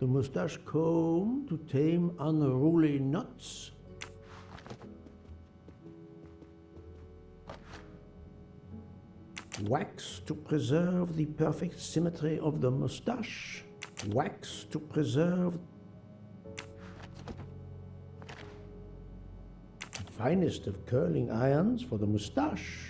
The mustache comb to tame unruly knots. Wax to preserve the perfect symmetry of the mustache. Wax to preserve the finest of curling irons for the mustache.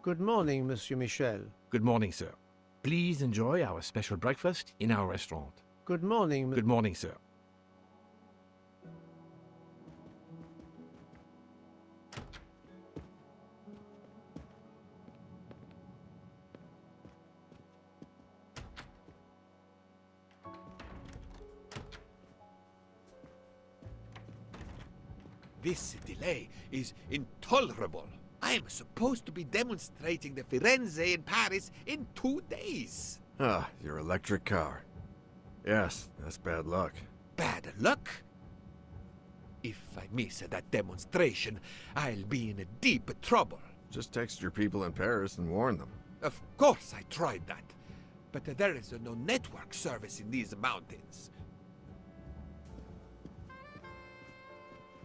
Good morning, Monsieur Michel. Good morning, sir. Please enjoy our special breakfast in our restaurant. Good morning, Good morning, sir. This delay is intolerable. I am supposed to be demonstrating the Firenze in Paris in 2 days. Ah, your electric car. Yes, that's bad luck. Bad luck? If I miss that demonstration, I'll be in deep trouble. Just text your people in Paris and warn them. Of course I tried that, but there is no network service in these mountains.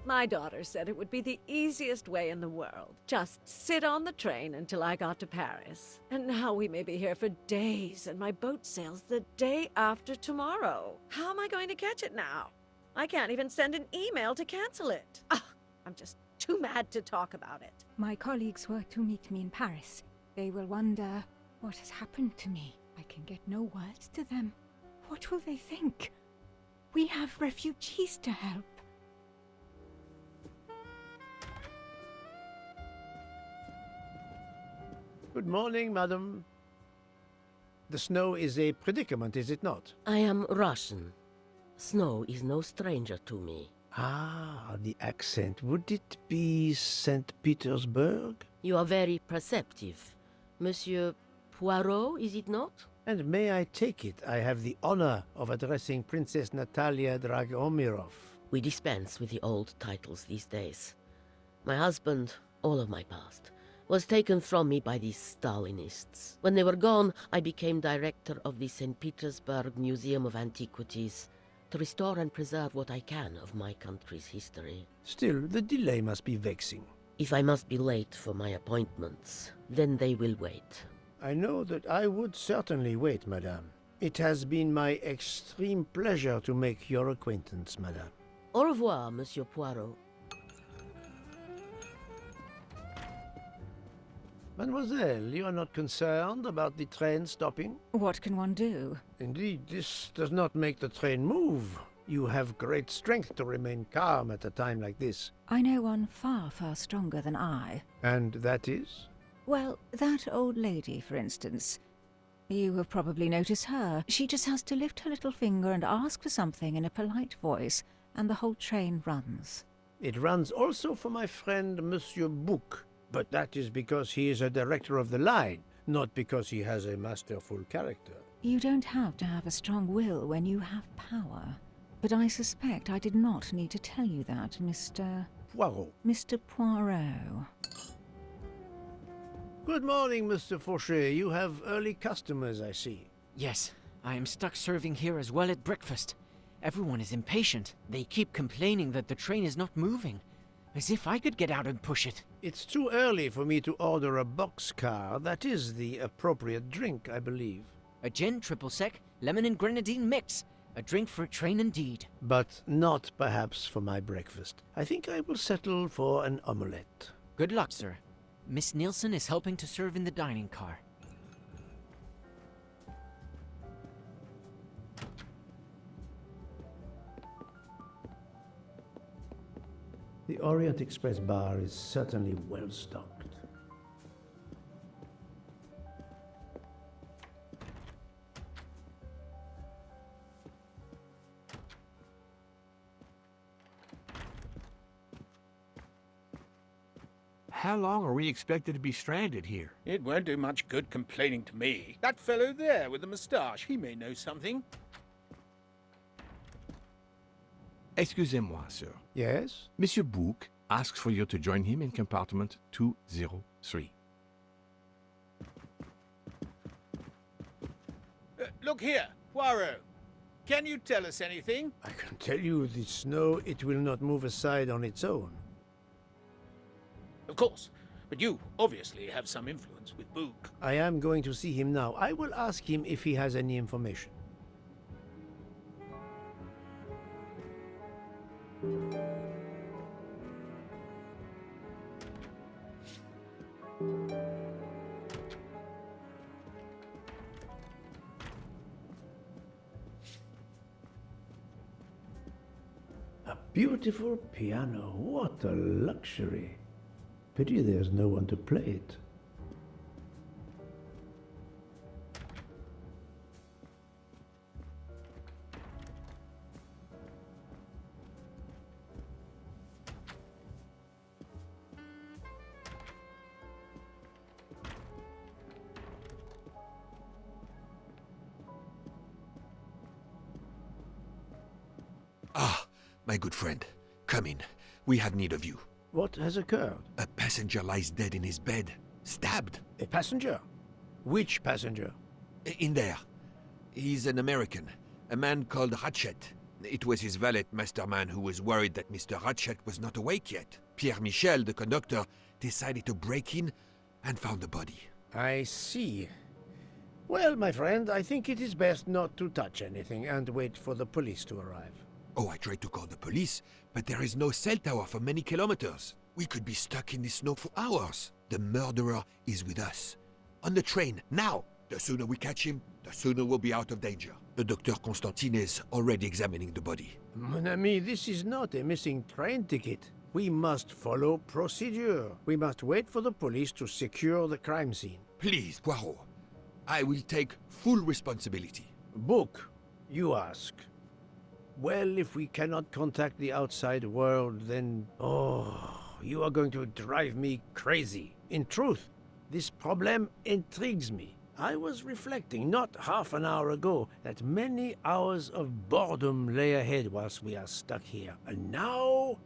My daughter said it would be the easiest way in the world. Just sit on the train until I got to Paris. And now we may be here for days, and my boat sails the day after tomorrow. How am I going to catch it now? I can't even send an email to cancel it. I'm just too mad to talk about it. My colleagues were to meet me in Paris. They will wonder what has happened to me. I can get no words to them. What will they think? We have refugees to help. Good morning, madam. The snow is a predicament, is it not? I am Russian. Snow is no stranger to me. Ah, the accent. Would it be St. Petersburg? You are very perceptive. Monsieur Poirot, is it not? And may I take it, I have the honor of addressing Princess Natalia Dragomirov. We dispense with the old titles these days. My husband, all of my past, was taken from me by these Stalinists. When they were gone, I became director of the St. Petersburg Museum of Antiquities to restore and preserve what I can of my country's history. Still, the delay must be vexing. If I must be late for my appointments, then they will wait. I know that I would certainly wait, madame. It has been my extreme pleasure to make your acquaintance, madame. Au revoir, Monsieur Poirot. Mademoiselle, you are not concerned about the train stopping? What can one do? Indeed, this does not make the train move. You have great strength to remain calm at a time like this. I know one far, far stronger than I. And that is? Well, that old lady, for instance. You have probably noticed her. She just has to lift her little finger and ask for something in a polite voice, and the whole train runs. It runs also for my friend Monsieur Bouc. But that is because he is a director of the line, not because he has a masterful character. You don't have to have a strong will when you have power. But I suspect I did not need to tell you that, Mr. Poirot. Mr. Poirot. Good morning, Mr. Fauchet. You have early customers, I see. Yes, I am stuck serving here as well at breakfast. Everyone is impatient. They keep complaining that the train is not moving. As if I could get out and push it. It's too early for me to order a boxcar. That is the appropriate drink, I believe. A gin triple sec, lemon and grenadine mix. A drink for a train indeed. But not perhaps for my breakfast. I think I will settle for an omelette. Good luck, sir. Miss Nielsen is helping to serve in the dining car. The Orient Express bar is certainly well stocked. How long are we expected to be stranded here? It won't do much good complaining to me. That fellow there with the moustache, he may know something. Excusez-moi, sir. Yes? Monsieur Book asks for you to join him in compartment 203. Look here, Poirot. Can you tell us anything? I can tell you the snow, it will not move aside on its own. Of course, but you obviously have some influence with Book. I am going to see him now. I will ask him if he has any information. A beautiful piano. What a luxury. Pity there's no one to play it. Ah, my good friend. Come in. We have need of you. What has occurred? A passenger lies dead in his bed. Stabbed. A passenger? Which passenger? In there. He's an American. A man called Ratchet. It was his valet masterman who was worried that Mr. Ratchet was not awake yet. Pierre Michel, the conductor, decided to break in and found the body. I see. Well, my friend, I think it is best not to touch anything and wait for the police to arrive. Oh, I tried to call the police, but there is no cell tower for many kilometers. We could be stuck in the snow for hours. The murderer is with us. On the train, now! The sooner we catch him, the sooner we'll be out of danger. The Dr. Constantine is already examining the body. Mon ami, this is not a missing train ticket. We must follow procedure. We must wait for the police to secure the crime scene. Please, Poirot. I will take full responsibility. Book, you ask. Well, if we cannot contact the outside world, then... Oh, you are going to drive me crazy. In truth, this problem intrigues me. I was reflecting not half an hour ago that many hours of boredom lay ahead whilst we are stuck here. And now,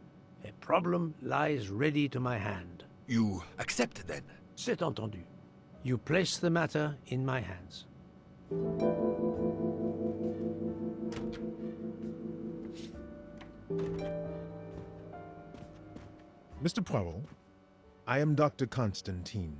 a problem lies ready to my hand. You accept, then? C'est entendu. You place the matter in my hands. Mr. Poirot, I am Dr. Constantine.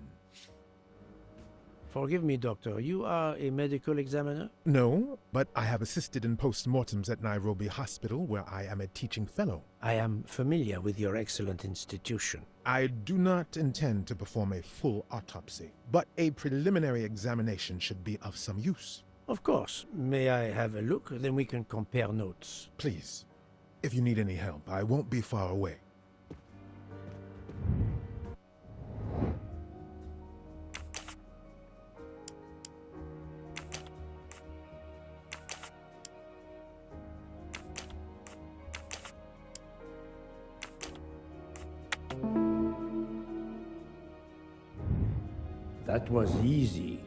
Forgive me, Doctor. You are a medical examiner? No, but I have assisted in post-mortems at Nairobi Hospital, where I am a teaching fellow. I am familiar with your excellent institution. I do not intend to perform a full autopsy, but a preliminary examination should be of some use. Of course. May I have a look? Then we can compare notes. Please, if you need any help, I won't be far away. That was easy.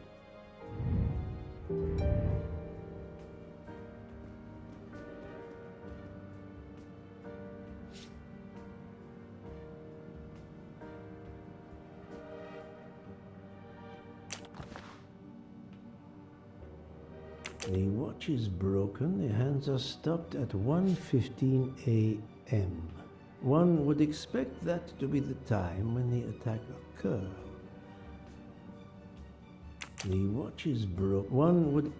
The watch is broken. The hands are stopped at 1:15 a.m. One would expect that to be the time when the attack occurred. The watch is broke. One would...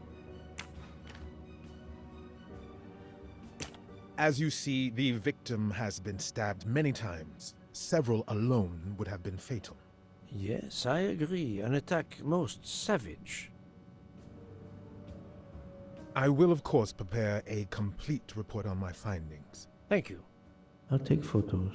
As you see, the victim has been stabbed many times. Several alone would have been fatal. Yes, I agree. An attack most savage. I will, of course, prepare a complete report on my findings. Thank you. I'll take photos.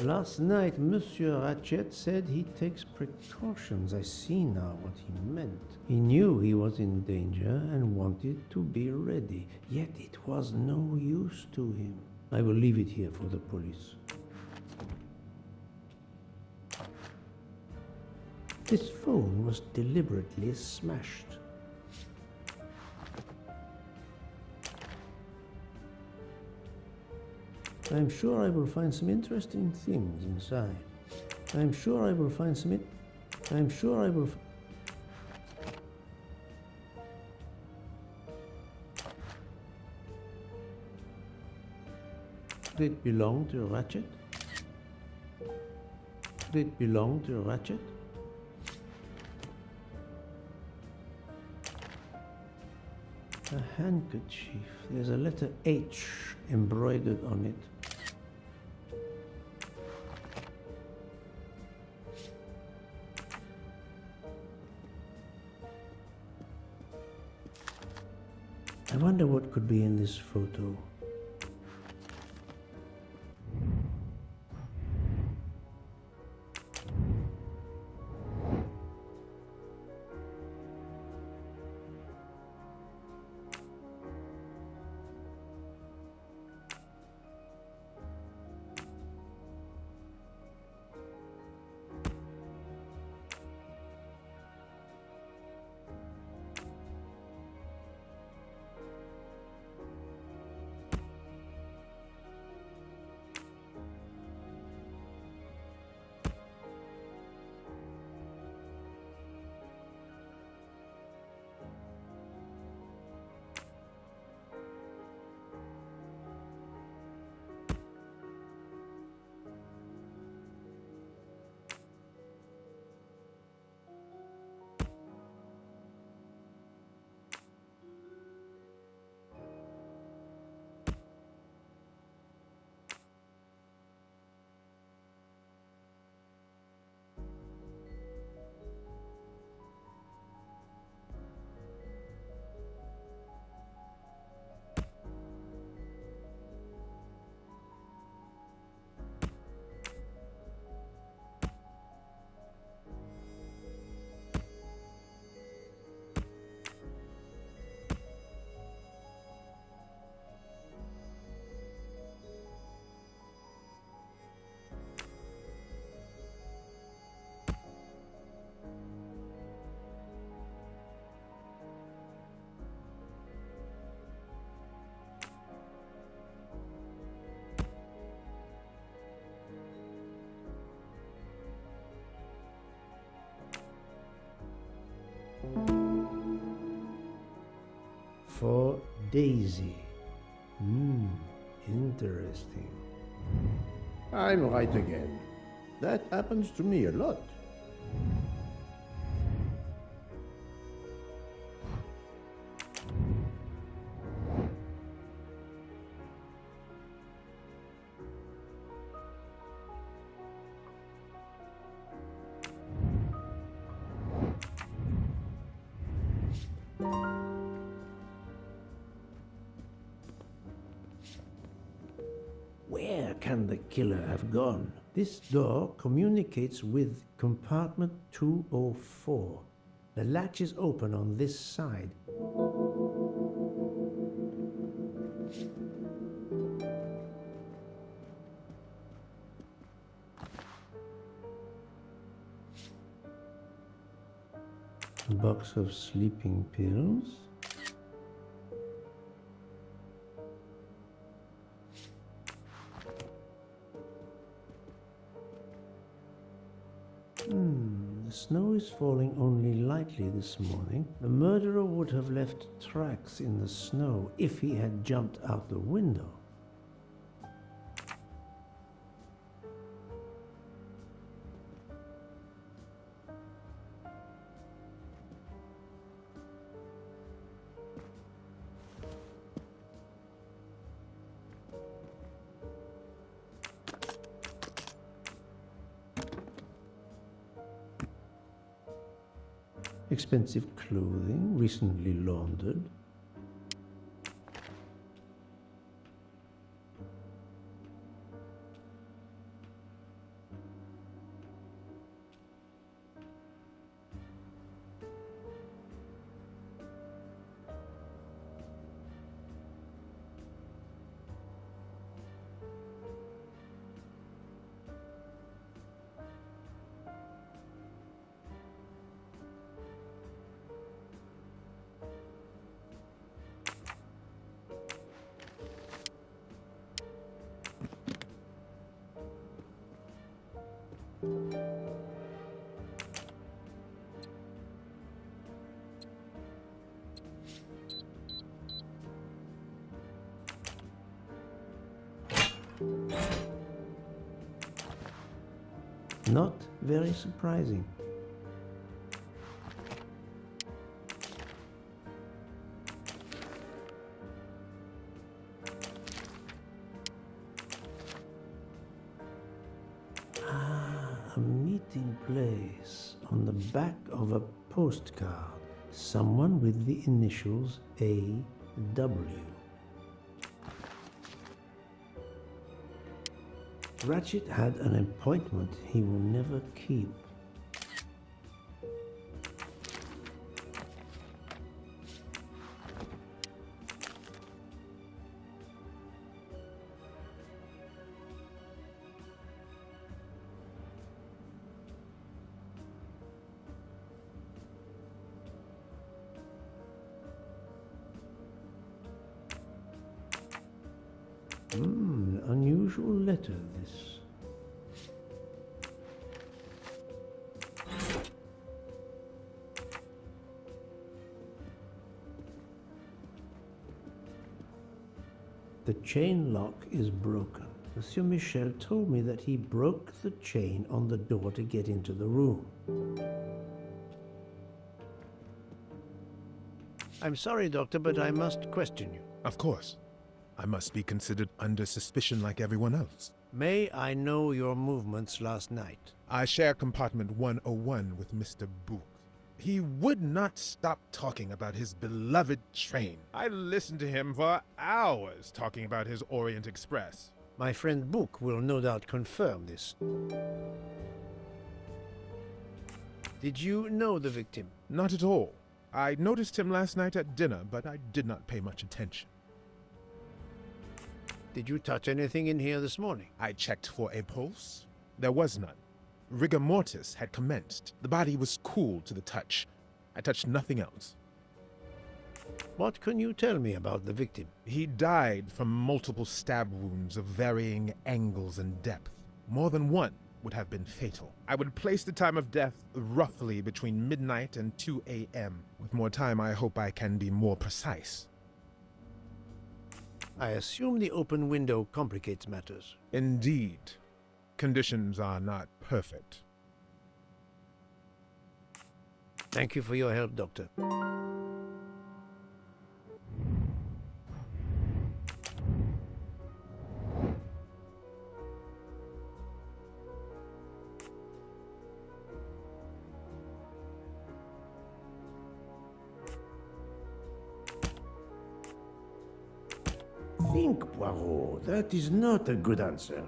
Last night, Monsieur Ratchet said he takes precautions. I see now what he meant. He knew he was in danger and wanted to be ready, yet it was no use to him. I will leave it here for the police. This phone was deliberately smashed. I'm sure I will find some interesting things inside. I'm sure I will find some I'm sure I will Did it belong to Ratchet? Did it belong to Ratchet? A handkerchief. There's a letter H embroidered on it. I wonder what could be in this photo. For Daisy. Interesting. I'm right again. That happens to me a lot. Where can the killer have gone? This door communicates with compartment 204. The latch is open on this side. A box of sleeping pills. snow is falling only lightly this morning, the murderer would have left tracks in the snow if he had jumped out the window. Expensive clothing, recently laundered. Not very surprising. A meeting place on the back of a postcard. Someone with the initials A.W. Ratchet had an appointment he will never keep. Unusual letter, this. The chain lock is broken. Monsieur Michel told me that he broke the chain on the door to get into the room. I'm sorry, Doctor, but I must question you. Of course. I must be considered under suspicion like everyone else. May I know your movements last night? I share compartment 101 with Mr. Bouc. He would not stop talking about his beloved train. I listened to him for hours talking about his Orient Express. My friend Bouc will no doubt confirm this. Did you know the victim? Not at all. I noticed him last night at dinner, but I did not pay much attention. Did you touch anything in here this morning? I checked for a pulse. There was none. Rigor mortis had commenced. The body was cool to the touch. I touched nothing else. What can you tell me about the victim? He died from multiple stab wounds of varying angles and depth. More than one would have been fatal. I would place the time of death roughly between midnight and 2 a.m. With more time, I hope I can be more precise. I assume the open window complicates matters. Indeed. Conditions are not perfect. Thank you for your help, Doctor. Think, Poirot. That is not a good answer.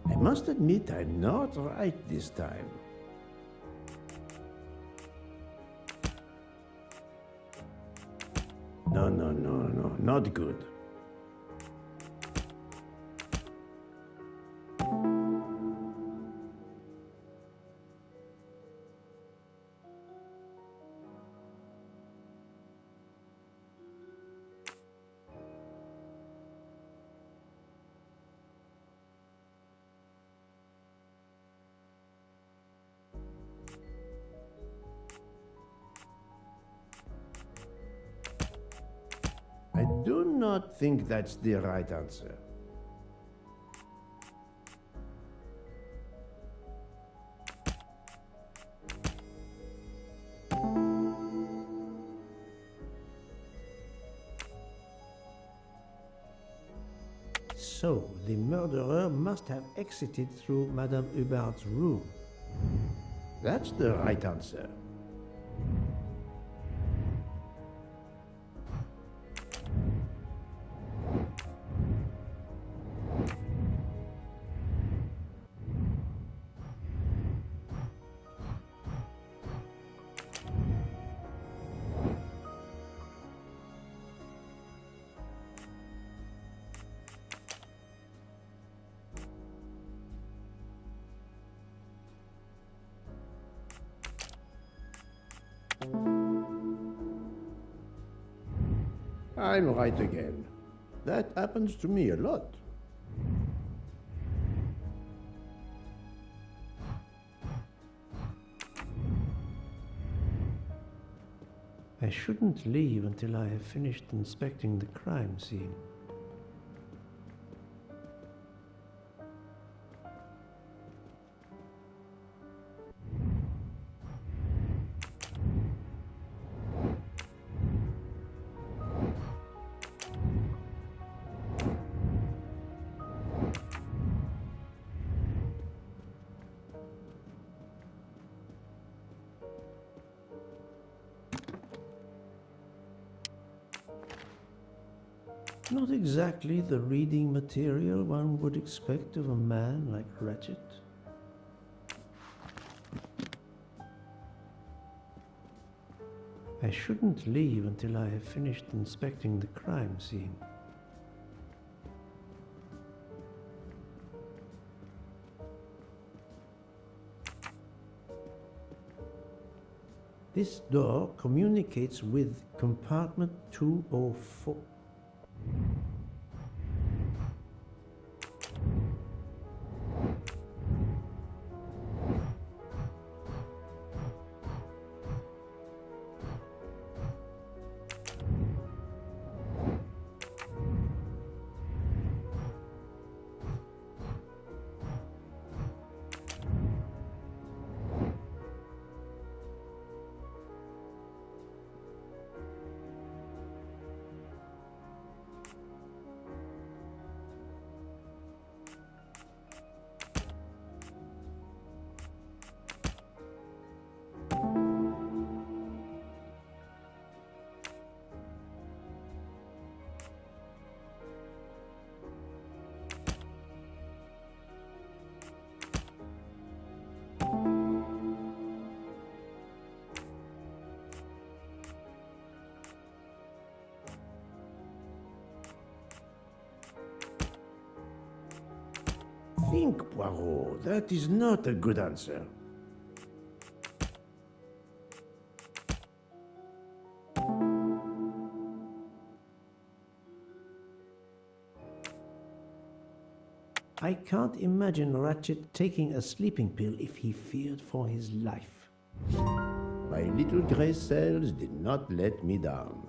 I must admit I'm not right this time. No, not good. I do not think that's the right answer. So, the murderer must have exited through Madame Hubbard's room. That's the right answer. I'm right again. That happens to me a lot. I shouldn't leave until I have finished inspecting the crime scene. Not exactly the reading material one would expect of a man like Ratchet. I shouldn't leave until I have finished inspecting the crime scene. This door communicates with compartment 204. Think, Poirot. That is not a good answer. I can't imagine Ratchet taking a sleeping pill if he feared for his life. My little gray cells did not let me down.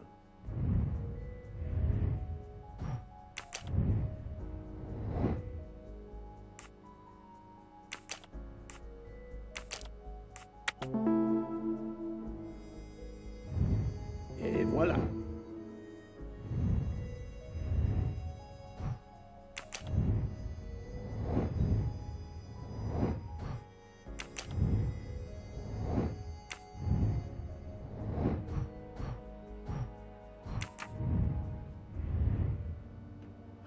Et voilà.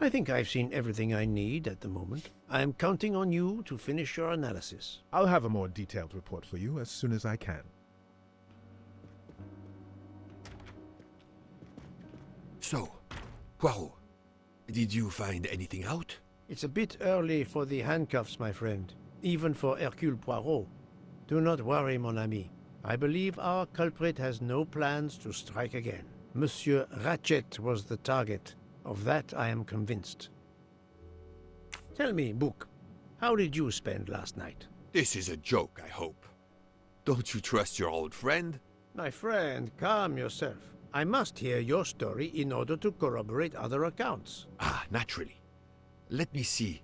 I think I've seen everything I need at the moment. I am counting on you to finish your analysis. I'll have a more detailed report for you as soon as I can. So, Poirot, did you find anything out? It's a bit early for the handcuffs, my friend. Even for Hercule Poirot. Do not worry, mon ami. I believe our culprit has no plans to strike again. Monsieur Ratchet was the target. Of that I am convinced. Tell me, Book, how did you spend last night? This is a joke, I hope. Don't you trust your old friend? My friend, calm yourself. I must hear your story in order to corroborate other accounts. Ah, naturally. Let me see.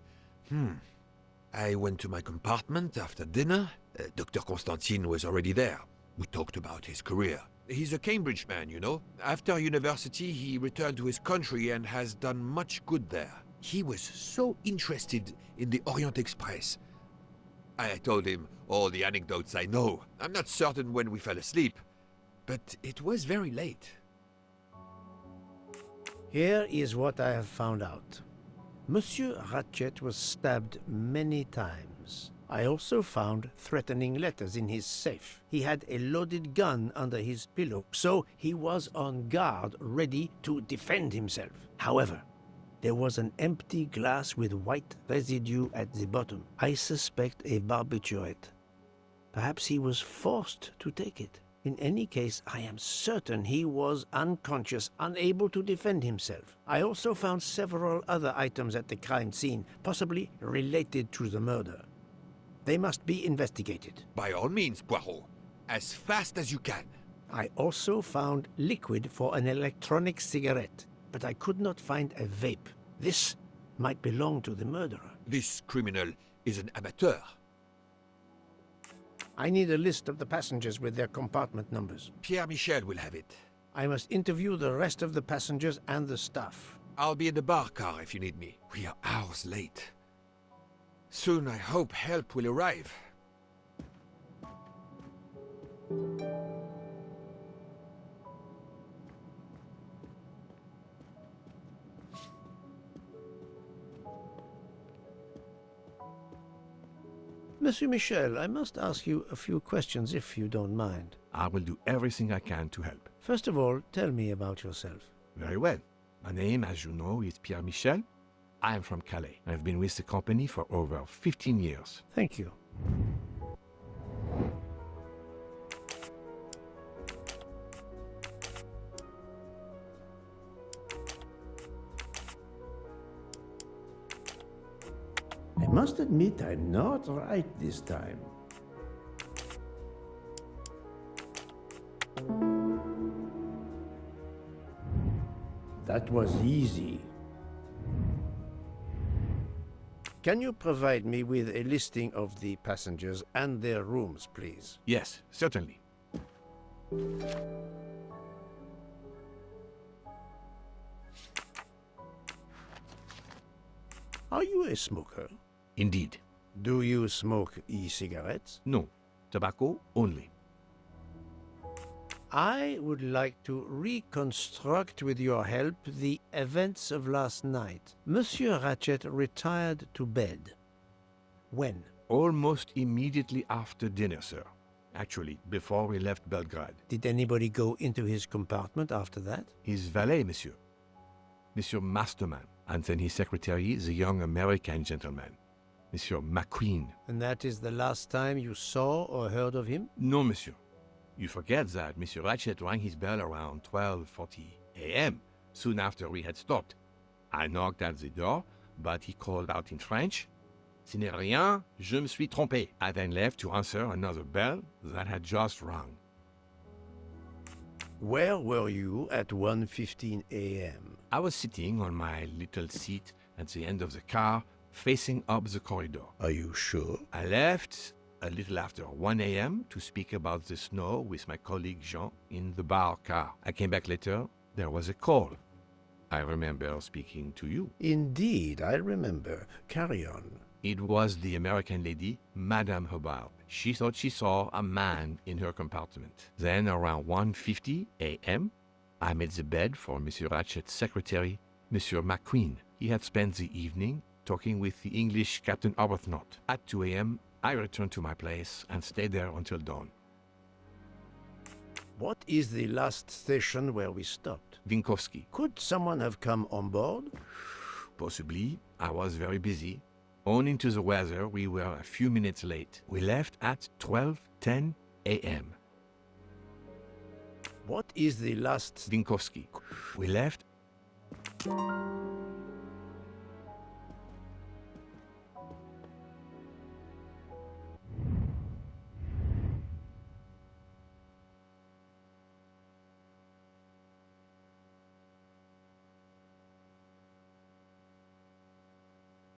I went to my compartment after dinner. Dr. Constantine was already there. We talked about his career. He's a Cambridge man, you know. After university, he returned to his country and has done much good there. He was so interested in the Orient Express. I told him all the anecdotes I know. I'm not certain when we fell asleep, but it was very late. Here is what I have found out. Monsieur Ratchet was stabbed many times. I also found threatening letters in his safe. He had a loaded gun under his pillow, so he was on guard, ready to defend himself. However, there was an empty glass with white residue at the bottom. I suspect a barbiturate. Perhaps he was forced to take it. In any case, I am certain he was unconscious, unable to defend himself. I also found several other items at the crime scene, possibly related to the murder. They must be investigated. By all means, Poirot. As fast as you can. I also found liquid for an electronic cigarette, but I could not find a vape. This might belong to the murderer. This criminal is an amateur. I need a list of the passengers with their compartment numbers. Pierre Michel will have it. I must interview the rest of the passengers and the staff. I'll be in the bar car if you need me. We are hours late. Soon I hope help will arrive. Monsieur Michel, I must ask you a few questions if you don't mind. I will do everything I can to help. First of all, tell me about yourself. Very well. My name, as you know, is Pierre Michel. I am from Calais. I've been with the company for over 15 years. Thank you. I must admit I'm not right this time. That was easy. Can you provide me with a listing of the passengers and their rooms, please? Yes, certainly. Are you a smoker? Indeed. Do you smoke e-cigarettes? No. Tobacco only. I would like to reconstruct with your help the events of last night. Monsieur Ratchet retired to bed. When? Almost immediately after dinner, sir. Actually, before we left Belgrade. Did anybody go into his compartment after that? His valet, monsieur. Monsieur Masterman. And then his secretary, the young American gentleman. Monsieur McQueen. And that is the last time you saw or heard of him? No, monsieur. You forget that Monsieur Ratchet rang his bell around 12:40 a.m., soon after we had stopped. I knocked at the door, but he called out in French, "Ce n'est rien, je me suis trompé." I then left to answer another bell that had just rung. Where were you at 1:15 a.m.? I was sitting on my little seat at the end of the car, facing up the corridor. Are you sure? I left a little after 1 a.m. to speak about the snow with my colleague Jean in the bar car. I came back later. There was a call. I remember speaking to you. Indeed, I remember. Carry on. It was the American lady, Madame Hobart. She thought she saw a man in her compartment. Then, around 1:50 a.m., I made the bed for Monsieur Ratchet's secretary, Monsieur McQueen. He had spent the evening talking with the English Captain Arbuthnot. At 2 a.m., I returned to my place and stayed there until dawn. What is the last station where we stopped? Vinkovsky. Could someone have come on board? Possibly. I was very busy. Owing to the weather, we were a few minutes late. We left at 12:10 a.m. What is the last... Vinkovsky. We left